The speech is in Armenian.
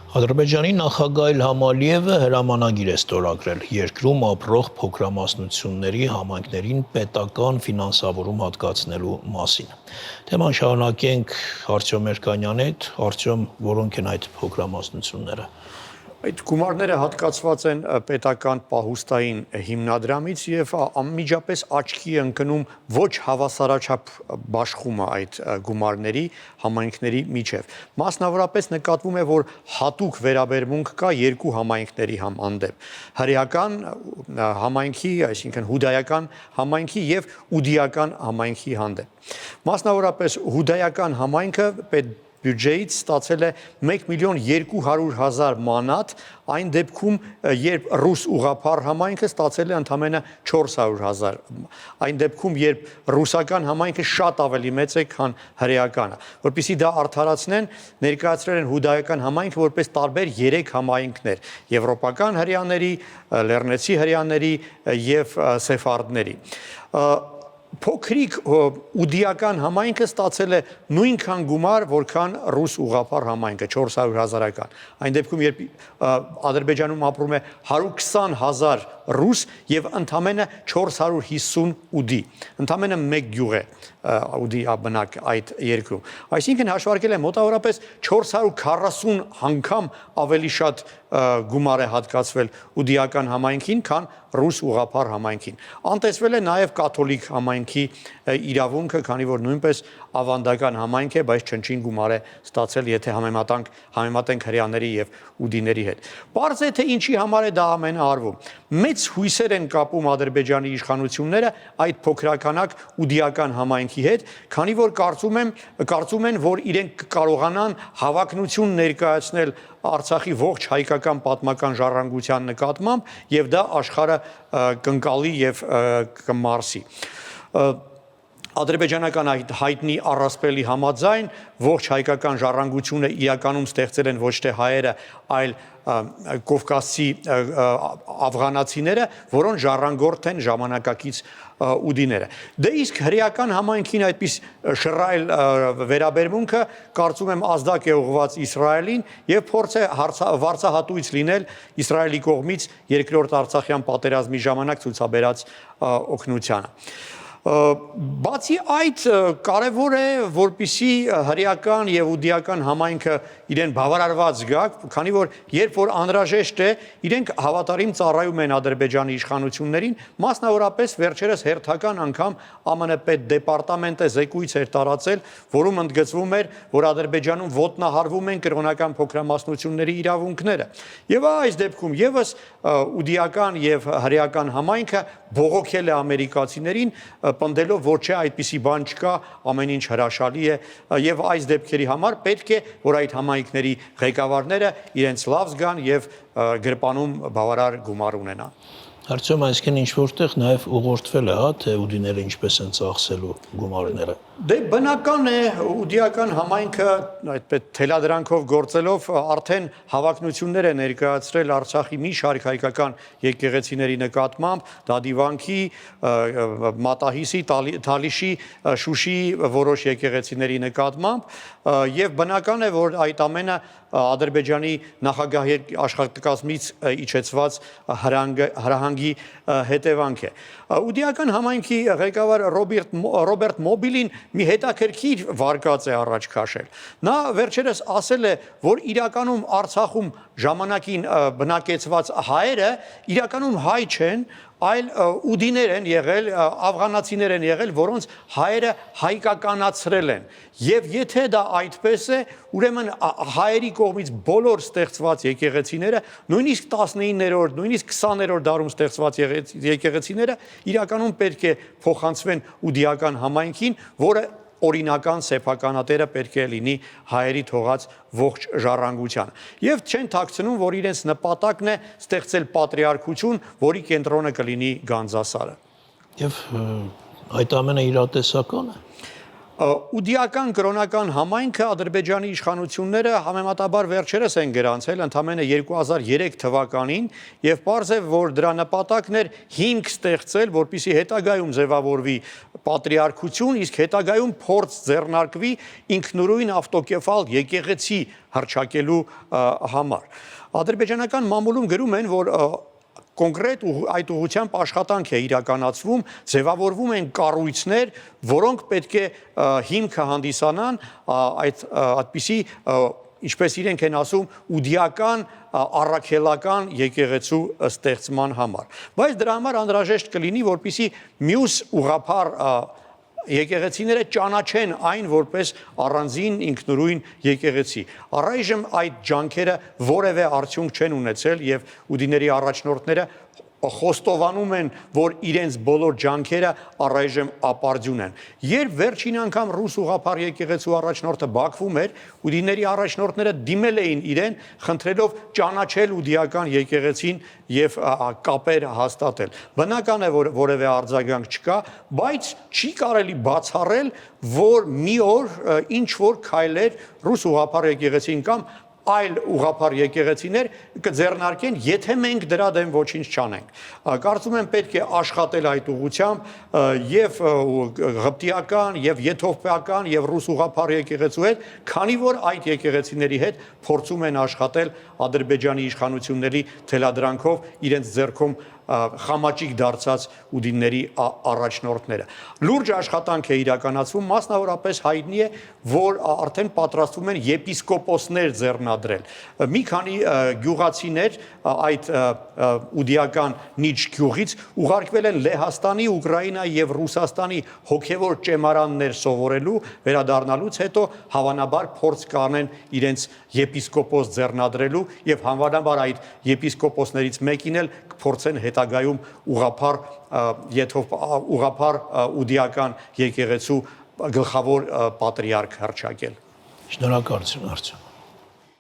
Ադրբեջանի նախագահ Իլհամ Ալիևը հրամանագիր է ստորագրել երկրում ապրող փոքրամասնությունների համայնքներին պետական ֆինանսավորում հատկացնելու մասին։ Թեման շարունակենք Արտյոմ Երկանյանի հետ։ Արտյոմ, որոնք են այդ փոքրամասնությունները։ Այդ գումարները հատկացված են պետական պահուստային հիմնադրամից եւ անմիջապես աչքի ընկնում ոչ հավասարաչափ բաշխումը այդ գումարների համայնքների միջև։ Մասնավորապես նկատվում է, որ հատուկ վերաբերմունք կա երկու համայնքների հանդեպ՝ հրեական համայնքի, այսինքն հուդայական համայնքի եւ ուդիական համայնքի հանդեպ։ Մասնավորապես հուդայական համայնքը բյուջեից ստացել է 1.200.000 մանատ, այն դեպքում, երբ ռուս ուղղափառ համայնքը ստացել է ընդամենը 400.000, այն դեպքում, երբ ռուսական համայնքը շատ ավելի մեծ է, քան հրեականը, որպեսզի դա արդարացնեն, ներկայացրել են հուդայական համայնքը որպես տարբեր 3 համայնքներ՝ եվրոպական հրեաների, լեռնեցի հրեաների եւ սեֆարդների։ Փոքրիկ ուդիական համայնքը ստացել է նույնքան գումար, որքան ռուս ուղղափառ համայնքը 400.000-ական։ Այն դեպքում, երբ Ադրբեջանում ապրում է 120.000 ռուս եւ ընդամենը 450 ուդի, ընդամենը 1 գյուղ է ուդի բնակ այդ երկրում։ Այսինքն հաշվարկել է մոտավորապես 440 անգամ ավելի շատ գումար է հատկացվել ուդիական համայնքին, քան ռուս ուղղափառ համայնքին։ Անտեսվել է նաև կաթոլիկ համայնքի իրավունքը, քանի որ նույնպես ավանդական համայնք է, բայց չնչին գումար է ստացել, եթե համեմատենք հրեաների եւ ուդիների հետ։ Պարզ է, թե ինչի համար է դա ամենը արվում։ Մեծ հույսեր են կապում Ադրբեջանի իշխանությունները այդ փոքրականակ ուդիական համայնքի հետ, քանի որ կարծում են, որ իրենք կկարողանան հավակնություն ներկայացնել Արցախի ողջ հայկական պատմական ժառանգության նկատմամբ եւ դա աշխարհը կընկալի եւ կմարսի։ Ադրբեջանական այդ հայտնի առասպելի համաձայն ողջ հայկական ժառանգությունը իրականում ստեղծել են ոչ թե հայերը, այլ կովկասցի աֆղանացիները, որոնց ժառանգորդ են ժամանակակից ուդիները։ Դե իսկ հրեական համայնքին այդպես շռայլ վերաբերմունքը կարծում եմ ազդակ է ուղղված Իսրայելին եւ փորձ է վարձահատույց լինել Իսրայելի կողմից երկրորդ Արցախյան պատերազմի ժամանակ ցուցաբերած օգնությանը։ Բացի այդ, կարևոր է, որպեսզի հրեական եւ ուդիական համայնքը իրեն բավարարված զգա, քանի որ երբ որ անհրաժեշտ է, իրենք հավատարիմ ծառայում են Ադրբեջանի իշխանություններին, մասնավորապես վերջերս հերթական անգամ ԱՄՆ պետդեպարտամենտը զեկույց էր տարածել, որում ընդգծվում էր, որ Ադրբեջանում ոտնահարվում են կրոնական փոքրամասնությունների իրավունքները։ Եվ այս դեպքում եւս ուդիական եւ հրեական համայնքը բողոքել է ամերիկացիներին, պնդելով, որ չէ, այդպիսի բան չկա, ամեն ինչ հրաշալի է եւ այս դեպքերի համար պետք է, որ այդ համայնքների ղեկավարները իրենց լավ զգան եւ գրպանում բավարար գումար ունենան։ Արտյոմ, այսինքն ինչ որտեղ նաև ուղղորդվել է, հա, թե ուդիները ինչպես են ծախսելու գումարները։ Դե բնական է, ուդիական համայնքը այդպես թելադրանքով գործելով արդեն հավակնություններ է ներկայացրել Արցախի մի շարք հայկական եկեղեցիների նկատմամբ, Դադիվանքի, Մատահիսի, Թալիշի, Շուշիի որոշ եկեղեցիների նկատմամբ եւ բնական է, որ այդ ամենը Ադրբեջանի նախագահի աշխատակազմից իջեցված հրահանգի հետևանք է։ Ուդիական համայնքի ղեկավար Ռոբերտ Մոբիլին մի հետաքրքիր վարկած է առաջ քաշել։ Նա վերջերս ասել է, որ իրականում Արցախում ժամանակին բնակեցված հայերը իրականում հայ չեն, այլ ուդիներ են եղել, աֆղանացիներ են եղել, որոնց հայերը հայկականացրել են։ Եվ եթե դա այդպես է, ուրեմն հայերի կողմից բոլոր ստեղծված եկեղեցիները, նույնիսկ 19-րդ, նույնիսկ 20-րդ դարում ստեղծված եկեղեցիները իրականում պետք է փոխանցվեն ուդիական համայնքին, որը օրինական սեփականատերը պետք է լինի հայերի թողած ողջ ժառանգության։ Եվ չեն թաքցնում, որ իրենց նպատակն է ստեղծել պատրիարքություն, որի կենտրոնը կլինի Գանձասարը։ Եվ այդ ամենը իրատեսական է։ Ուդիական կրոնական համայնքը Ադրբեջանի իշխանությունները համեմատաբար վերջերս են գրանցել ընդամենը 2003 թվականին եւ պարզ է, որ դրա նպատակն էր հիմք ստեղծել, որպեսզի հետագայում ձևավորվի պատրիարքություն, իսկ հետագայում փորձ ձեռնարկվի ինքնուրույն ավտոկեֆալ եկեղեցի հռչակելու համար։ Ադրբեջանական մամուլում գրում են, որ կոնկրետ այդ ուղղությամբ աշխատանք է իրականացվում, ձևավորվում են կառույցներ, որոնք պետք է հիմքը հանդիսանան այդպիսի, ինչպես իրենք են ասում, ուդիական առաքելական եկեղեցու ստեղծման համար։ Բայց դրա համար անհրաժեշտ կլինի, որպեսզի մյուս ուղղափառ եկեղեցիները ճանաչեն այն որպես առանձին ինքնուրույն եկեղեցի։ Առայժմ այդ ջանքերը որևէ արդյունք չեն ունեցել եւ ուդիների առաջնորդները խոստովանում են, որ իրենց բոլոր ջանքերը առայժմ ապարդյուն են։ Երբ վերջին անգամ ռուս ուղղափառ եկեղեցու առաջնորդը Բաքվում էր, ուդիների առաջնորդները դիմել էին իրեն, խնդրելով ճանաչել ուդիական եկեղեցին եւ կապեր հաստատել։ Բնական է, որ որևէ արձագանք չկա, բայց չի կարելի բացառել, որ մի օր ինչ որ քայլեր ռուս ուղղափառ եկեղեցին կամ այլ ուղղափառ եկեղեցիներ կձեռնարկեն, եթե մենք դրա դեմ ոչինչ չանենք։ Կարծում եմ պետք է աշխատել այդ ուղղությամբ եւ ղպտիական եւ եթովպիական եւ ռուս ուղղափառ եկեղեցու հետ, քանի որ այդ եկեղեցիների հետ փորձում են աշխատել Ադրբեջանի իշխանությունների թելադրանքով իրենց ձեռքում խամաճիկ դարձած ուդիների առաջնորդները։ Լուրջ աշխատանք է իրականացվում, մասնավորապես հայտնի է, որ արդեն պատրաստվում են եպիսկոպոսներ ձեռնադրել։ Մի քանի գյուղացիներ այդ ուդիական Նիչ գյուղից ուղարկվել են Լեհաստանի, Ուկրաինայի եւ Ռուսաստանի հոգեվոր ճեմարաններ սովորելու, վերադառնալուց հետո հավանաբար փորձ կանեն իրենց եպիսկոպոս ձեռնադրելու եւ հավանաբար այդ եպիսկոպոսներից մեկին էլ կփորձեն հետագայում ուղղափառ ուդիական եկեղեցու գլխավոր պատրիարք հռչակել։ Շնորհակալություն, Արծու։